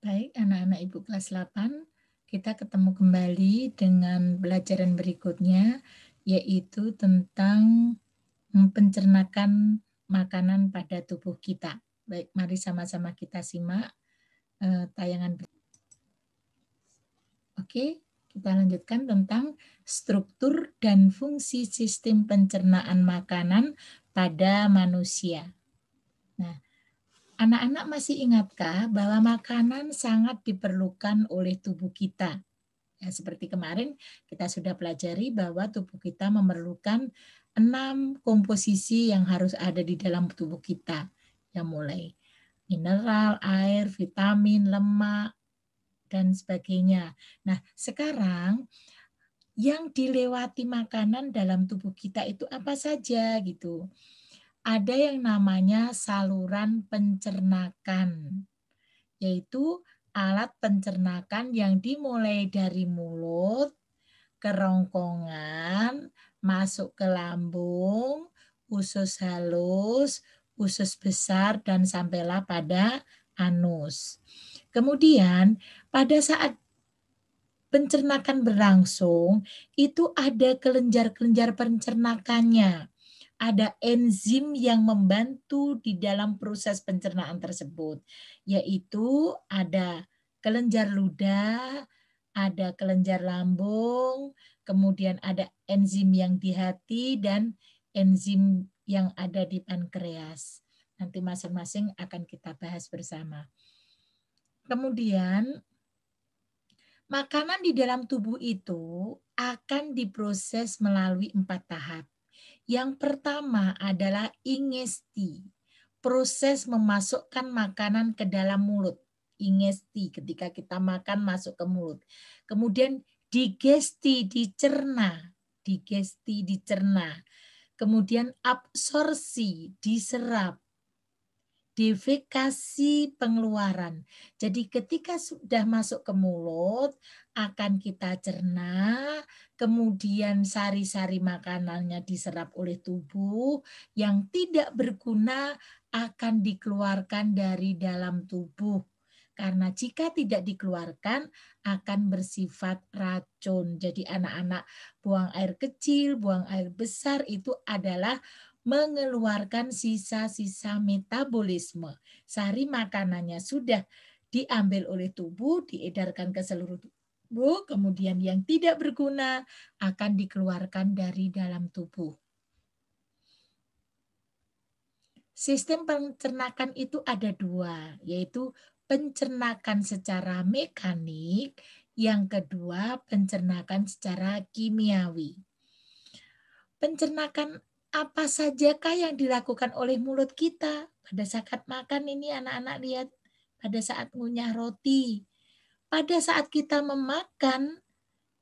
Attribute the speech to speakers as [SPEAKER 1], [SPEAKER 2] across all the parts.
[SPEAKER 1] Baik, anak-anak Ibu kelas 8, kita ketemu kembali dengan pelajaran berikutnya, yaitu tentang pencernakan makanan pada tubuh kita. Baik, mari sama-sama kita simak tayangan berikut. Oke, kita lanjutkan tentang struktur dan fungsi sistem pencernaan makanan pada manusia. Nah, anak-anak masih ingatkah bahwa makanan sangat diperlukan oleh tubuh kita? Ya, seperti kemarin kita sudah pelajari bahwa tubuh kita memerlukan 6 komposisi yang harus ada di dalam tubuh kita. Yang mulai mineral, air, vitamin, lemak, dan sebagainya. Nah, sekarang yang dilewati makanan dalam tubuh kita itu apa saja gitu. Ada yang namanya saluran pencernakan, yaitu alat pencernakan yang dimulai dari mulut, kerongkongan, masuk ke lambung, usus halus, usus besar, dan sampailah pada anus. Kemudian pada saat pencernakan berlangsung, itu ada kelenjar-kelenjar pencernakannya. Ada enzim yang membantu di dalam proses pencernaan tersebut, yaitu ada kelenjar ludah, ada kelenjar lambung, kemudian ada enzim yang di hati, dan enzim yang ada di pankreas. Nanti masing-masing akan kita bahas bersama. Kemudian, makanan di dalam tubuh itu akan diproses melalui 4 tahap. Yang pertama adalah ingesti, proses memasukkan makanan ke dalam mulut. Ingesti, ketika kita makan masuk ke mulut. Kemudian digesti, dicerna. Digesti, dicerna. Kemudian absorpsi, diserap. Defekasi, pengeluaran. Jadi ketika sudah masuk ke mulut, akan kita cerna, kemudian sari-sari makanannya diserap oleh tubuh, yang tidak berguna akan dikeluarkan dari dalam tubuh. Karena jika tidak dikeluarkan, akan bersifat racun. Jadi anak-anak buang air kecil, buang air besar itu adalah mengeluarkan sisa-sisa metabolisme. Sari makanannya sudah diambil oleh tubuh, diedarkan ke seluruh tubuh, kemudian yang tidak berguna akan dikeluarkan dari dalam tubuh. Sistem pencernakan itu ada 2, yaitu pencernakan secara mekanik, yang kedua pencernakan secara kimiawi. Pencernakan apa sajakah yang dilakukan oleh mulut kita pada saat makan ini anak-anak lihat, pada saat ngunyah roti, pada saat kita memakan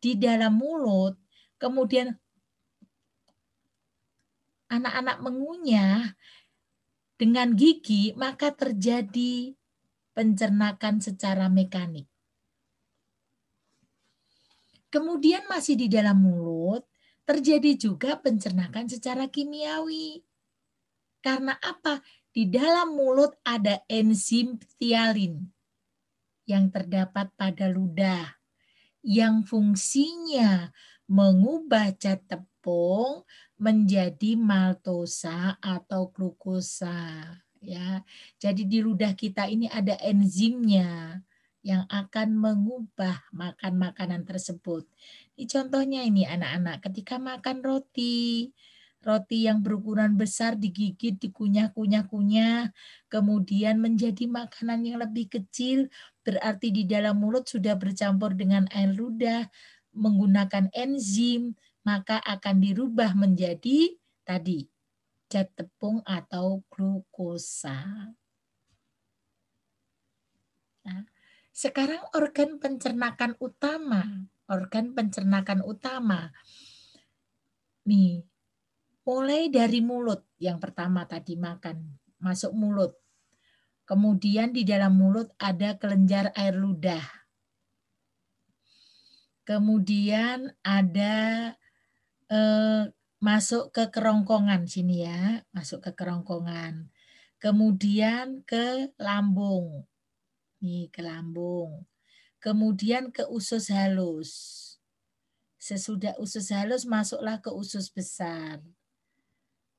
[SPEAKER 1] di dalam mulut, kemudian anak-anak mengunyah dengan gigi, maka terjadi pencernakan secara mekanik. Kemudian masih di dalam mulut, terjadi juga pencernakan secara kimiawi. Karena apa? Di dalam mulut ada enzim phthalin yang terdapat pada ludah, yang fungsinya mengubah zat tepung menjadi maltosa atau glukosa. Ya, jadi di ludah kita ini ada enzimnya yang akan mengubah makanan tersebut. Ini contohnya ini anak-anak, ketika makan roti, roti yang berukuran besar digigit, dikunyah-kunyah-kunyah, kemudian menjadi makanan yang lebih kecil, berarti di dalam mulut sudah bercampur dengan air ludah, menggunakan enzim, maka akan dirubah menjadi tadi zat tepung atau glukosa. Nah, sekarang organ pencernakan utama. Nih, mulai dari mulut yang pertama tadi makan, masuk mulut. Kemudian di dalam mulut ada kelenjar air ludah. Kemudian ada masuk ke kerongkongan sini ya, masuk ke kerongkongan. Kemudian ke lambung. Nih ke lambung. Kemudian ke usus halus. Sesudah usus halus masuklah ke usus besar.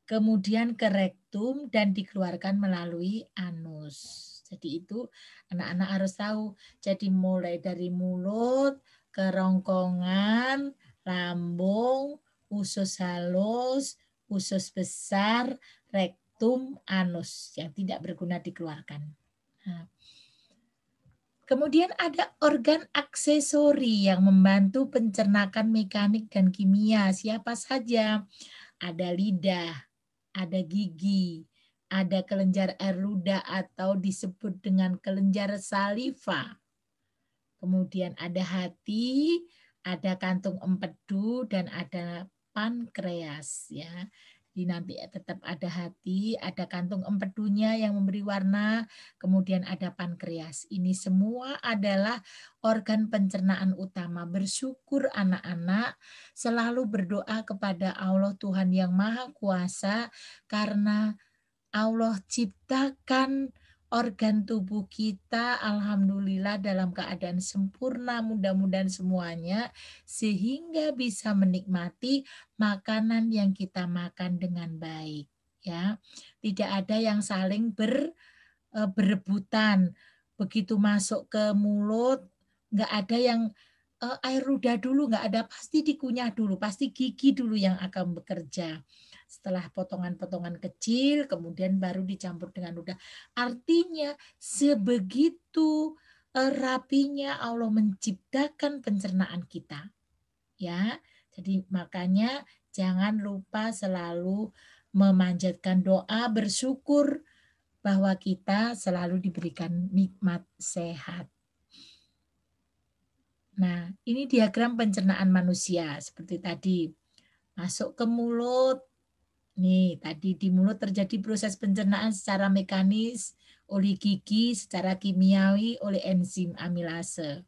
[SPEAKER 1] Kemudian ke rektum dan dikeluarkan melalui anus. Jadi itu anak-anak harus tahu. Jadi mulai dari mulut, kerongkongan, lambung, usus halus, usus besar, rektum, anus yang tidak berguna dikeluarkan. Nah, kemudian ada organ aksesori yang membantu pencernakan mekanik dan kimia. Siapa saja? Ada lidah, ada gigi, ada kelenjar air ludah atau disebut dengan kelenjar saliva. Kemudian ada hati, ada kantung empedu, dan ada pankreas. Ya. Jadi nanti tetap ada hati, ada kantung empedunya yang memberi warna, kemudian ada pankreas. Ini semua adalah organ pencernaan utama. Bersyukur anak-anak selalu berdoa kepada Allah Tuhan yang Maha Kuasa karena Allah ciptakan organ tubuh kita alhamdulillah dalam keadaan sempurna, mudah-mudahan semuanya, sehingga bisa menikmati makanan yang kita makan dengan baik, ya. Tidak ada yang saling berebutan. Begitu masuk ke mulut nggak ada yang air ludah dulu, nggak ada, pasti dikunyah dulu, pasti gigi dulu yang akan bekerja. Setelah potongan-potongan kecil, kemudian baru dicampur dengan ludah. Artinya sebegitu rapinya Allah menciptakan pencernaan kita. Ya, jadi makanya jangan lupa selalu memanjatkan doa, bersyukur bahwa kita selalu diberikan nikmat sehat. Nah, ini diagram pencernaan manusia seperti tadi. Masuk ke mulut. Nih, tadi di mulut terjadi proses pencernaan secara mekanis oleh gigi, secara kimiawi oleh enzim amilase.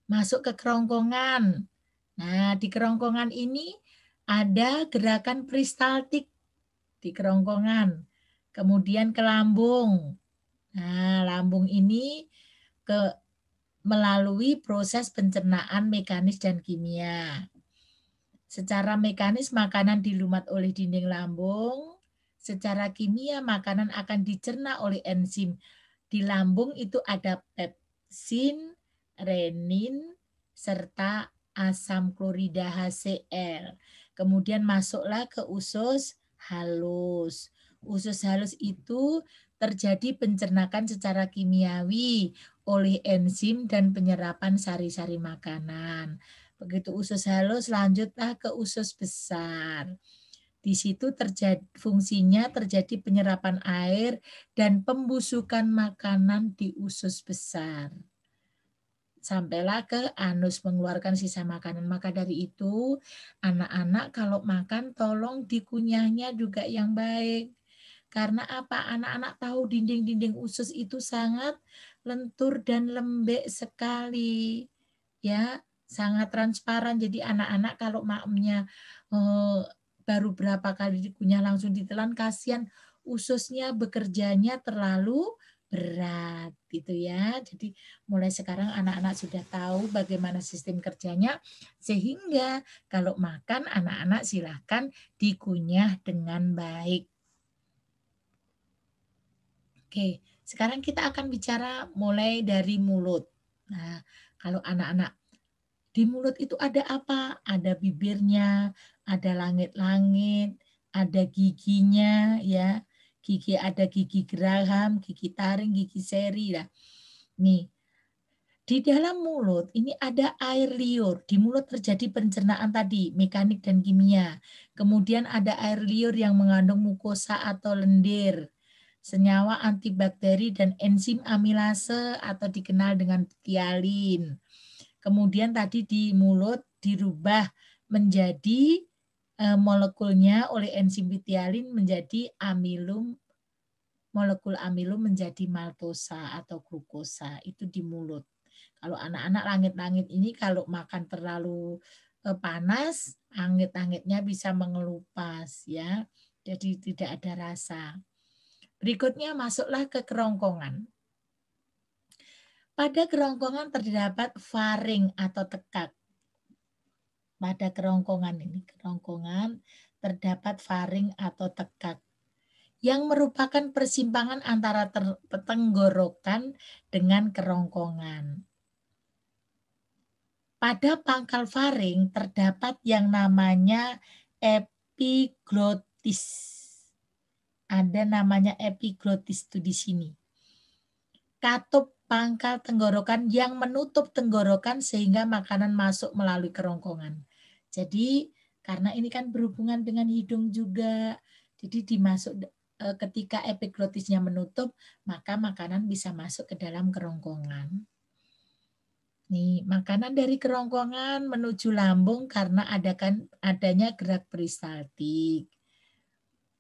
[SPEAKER 1] Masuk ke kerongkongan. Nah, di kerongkongan ini ada gerakan peristaltik di kerongkongan. Kemudian ke lambung. Nah, lambung ini melalui proses pencernaan mekanis dan kimia. Secara mekanis makanan dilumat oleh dinding lambung, secara kimia makanan akan dicerna oleh enzim. Di lambung itu ada pepsin, renin, serta asam klorida HCl. Kemudian masuklah ke usus halus. Usus halus itu terjadi pencernakan secara kimiawi oleh enzim dan penyerapan sari-sari makanan. Begitu usus halus, lanjutlah ke usus besar. Di situ fungsinya terjadi penyerapan air dan pembusukan makanan di usus besar. Sampailah ke anus mengeluarkan sisa makanan. Maka dari itu, anak-anak kalau makan tolong dikunyahnya juga yang baik. Karena apa? Anak-anak tahu dinding-dinding usus itu sangat lentur dan lembek sekali. Ya, sangat transparan. Jadi anak-anak kalau maknya baru berapa kali dikunyah langsung ditelan, kasihan ususnya bekerjanya terlalu berat gitu ya. Jadi mulai sekarang anak-anak sudah tahu bagaimana sistem kerjanya, sehingga kalau makan anak-anak silahkan dikunyah dengan baik. Oke, sekarang kita akan bicara mulai dari mulut. Nah, kalau anak-anak di mulut itu ada apa? Ada bibirnya, ada langit-langit, ada giginya, ya. Gigi ada gigi geraham, gigi taring, gigi seri lah. Nih, di dalam mulut ini ada air liur. Di mulut terjadi pencernaan tadi, mekanik dan kimia. Kemudian ada air liur yang mengandung mukosa atau lendir, senyawa antibakteri dan enzim amilase atau dikenal dengan ptialin. Kemudian tadi di mulut dirubah menjadi molekulnya oleh enzim ptialin menjadi amilum, molekul amilum menjadi maltosa atau glukosa, itu di mulut. Kalau anak-anak langit-langit ini kalau makan terlalu panas, langit-langitnya bisa mengelupas ya. Jadi tidak ada rasa. Berikutnya masuklah ke kerongkongan. Pada kerongkongan terdapat faring atau tekak. Pada kerongkongan terdapat faring atau tekak yang merupakan persimpangan antara tenggorokan dengan kerongkongan. Pada pangkal faring terdapat yang namanya epiglotis. Ada namanya epiglotis itu di sini. Katup pangkal tenggorokan yang menutup tenggorokan sehingga makanan masuk melalui kerongkongan. Jadi karena ini kan berhubungan dengan hidung juga, jadi ketika epiglotisnya menutup, maka makanan bisa masuk ke dalam kerongkongan. Nih, makanan dari kerongkongan menuju lambung karena adanya gerak peristaltik.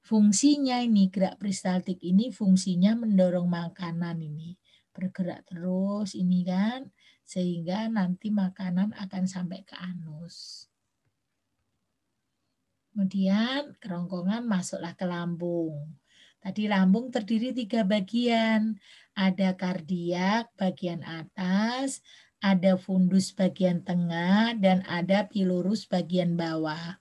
[SPEAKER 1] Fungsinya ini, gerak peristaltik ini fungsinya mendorong makanan ini. Bergerak terus ini kan, sehingga nanti makanan akan sampai ke anus. Kemudian kerongkongan masuklah ke lambung. Tadi lambung terdiri 3 bagian. Ada kardiak bagian atas, ada fundus bagian tengah, dan ada pilorus bagian bawah.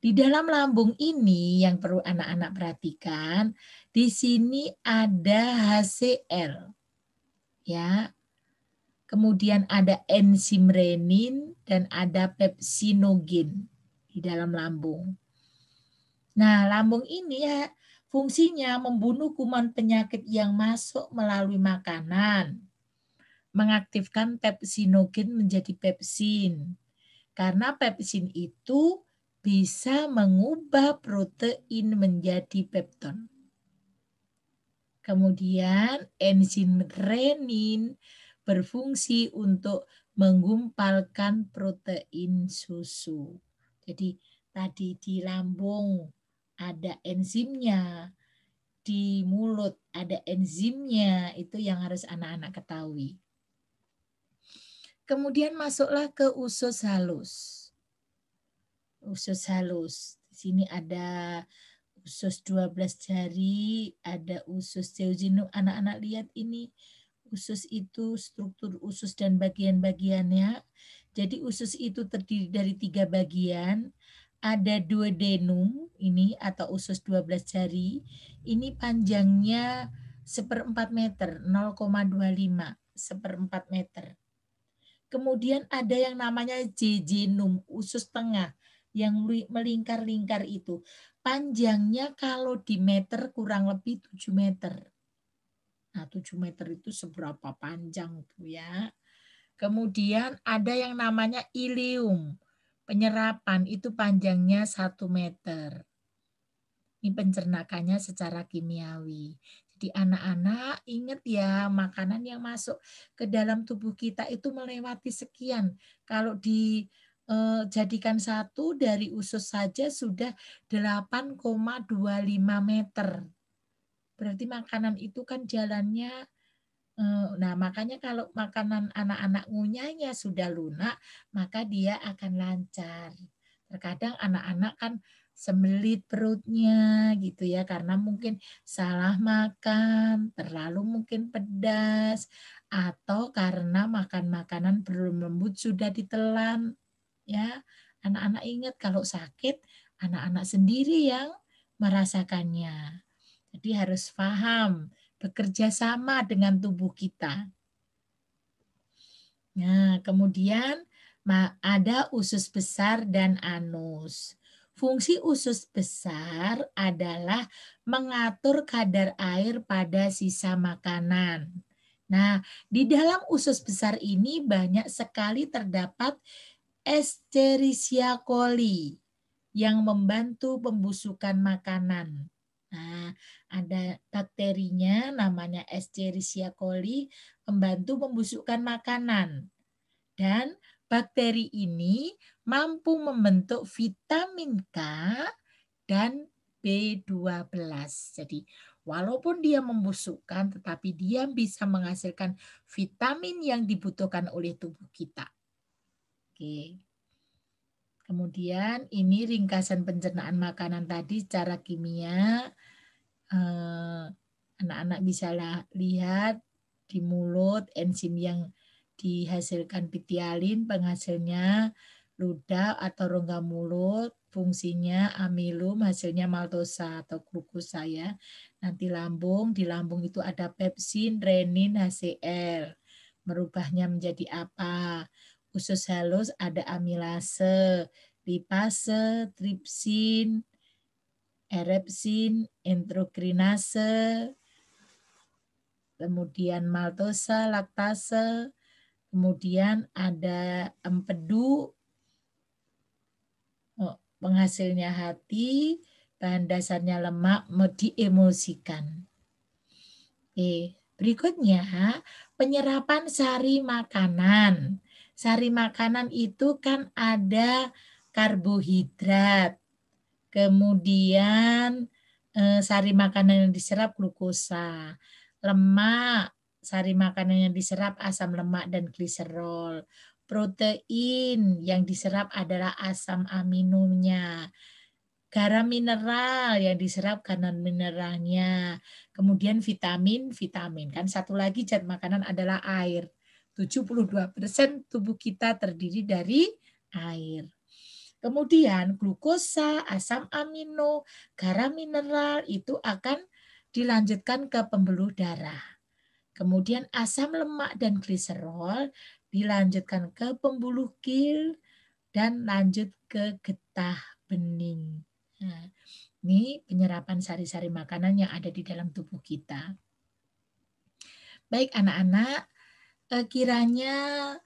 [SPEAKER 1] Di dalam lambung ini yang perlu anak-anak perhatikan, di sini ada HCl. Ya. Kemudian ada enzim renin dan ada pepsinogen di dalam lambung. Nah, lambung ini ya fungsinya membunuh kuman penyakit yang masuk melalui makanan. Mengaktifkan pepsinogen menjadi pepsin. Karena pepsin itu bisa mengubah protein menjadi pepton. Kemudian enzim renin berfungsi untuk menggumpalkan protein susu. Jadi tadi di lambung ada enzimnya, di mulut ada enzimnya, itu yang harus anak-anak ketahui. Kemudian masuklah ke usus halus. Usus halus. Di sini ada usus 12 jari, ada usus jejunum. Anak-anak lihat ini. Usus itu struktur usus dan bagian-bagiannya. Jadi usus itu terdiri dari 3 bagian. Ada duodenum ini atau usus 12 jari. Ini panjangnya 1/4 meter, 0,25 1/4 meter. Kemudian ada yang namanya jejunum, usus tengah yang melingkar-lingkar itu. Panjangnya kalau di meter kurang lebih 7 meter. Nah, 7 meter itu seberapa panjang tuh ya. Kemudian ada yang namanya ileum. Penyerapan itu panjangnya 1 meter. Ini pencernakannya secara kimiawi. Jadi anak-anak ingat ya, makanan yang masuk ke dalam tubuh kita itu melewati sekian. Kalau dijadikan satu dari usus saja sudah 8,25 meter. Berarti makanan itu kan jalannya, nah makanya kalau makanan anak-anak ngunyahnya sudah lunak, maka dia akan lancar. Terkadang anak-anak kan sembelit perutnya gitu ya, karena mungkin salah makan, terlalu mungkin pedas, atau karena makan makanan belum lembut sudah ditelan. Ya, anak-anak ingat kalau sakit, anak-anak sendiri yang merasakannya. Jadi harus paham, bekerja sama dengan tubuh kita. Nah, kemudian ada usus besar dan anus. Fungsi usus besar adalah mengatur kadar air pada sisa makanan. Nah, di dalam usus besar ini banyak sekali terdapat Escherichia coli yang membantu pembusukan makanan. Nah, ada bakterinya namanya Escherichia coli membantu pembusukan makanan. Dan bakteri ini mampu membentuk vitamin K dan B12. Jadi walaupun dia membusukkan, tetapi dia bisa menghasilkan vitamin yang dibutuhkan oleh tubuh kita. Oke. Kemudian ini ringkasan pencernaan makanan tadi secara kimia. Anak-anak bisa lihat di mulut, enzim yang dihasilkan pitialin, penghasilnya ludah atau rongga mulut, fungsinya amilum, hasilnya maltosa atau glukosa ya. Nanti lambung, di lambung itu ada pepsin, renin, HCl. Merubahnya menjadi apa? Usus halus ada amilase, lipase, tripsin, erepsin, enterokrinase, kemudian maltosa, laktase, kemudian ada empedu, penghasilnya hati, bahan dasarnya lemak, diemulsikan. Berikutnya penyerapan sari makanan. Sari makanan itu kan ada karbohidrat, kemudian sari makanan yang diserap glukosa, lemak, sari makanan yang diserap asam lemak dan gliserol, protein yang diserap adalah asam aminonya, garam mineral yang diserap kandungan mineralnya, kemudian vitamin, kan satu lagi zat makanan adalah air. 72% tubuh kita terdiri dari air. Kemudian glukosa, asam amino, garam mineral itu akan dilanjutkan ke pembuluh darah. Kemudian asam lemak dan gliserol dilanjutkan ke pembuluh kil dan lanjut ke getah bening. Nah, ini penyerapan sari-sari makanan yang ada di dalam tubuh kita. Baik anak-anak, kiranya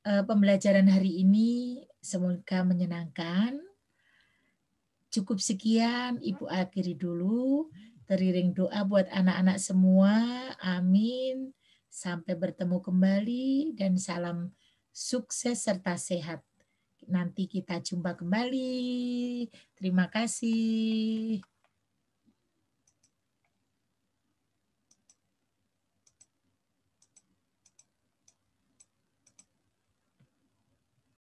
[SPEAKER 1] pembelajaran hari ini semoga menyenangkan. Cukup sekian, Ibu akhiri dulu. Teriring doa buat anak-anak semua. Amin. Sampai bertemu kembali dan salam sukses serta sehat. Nanti kita jumpa kembali. Terima kasih.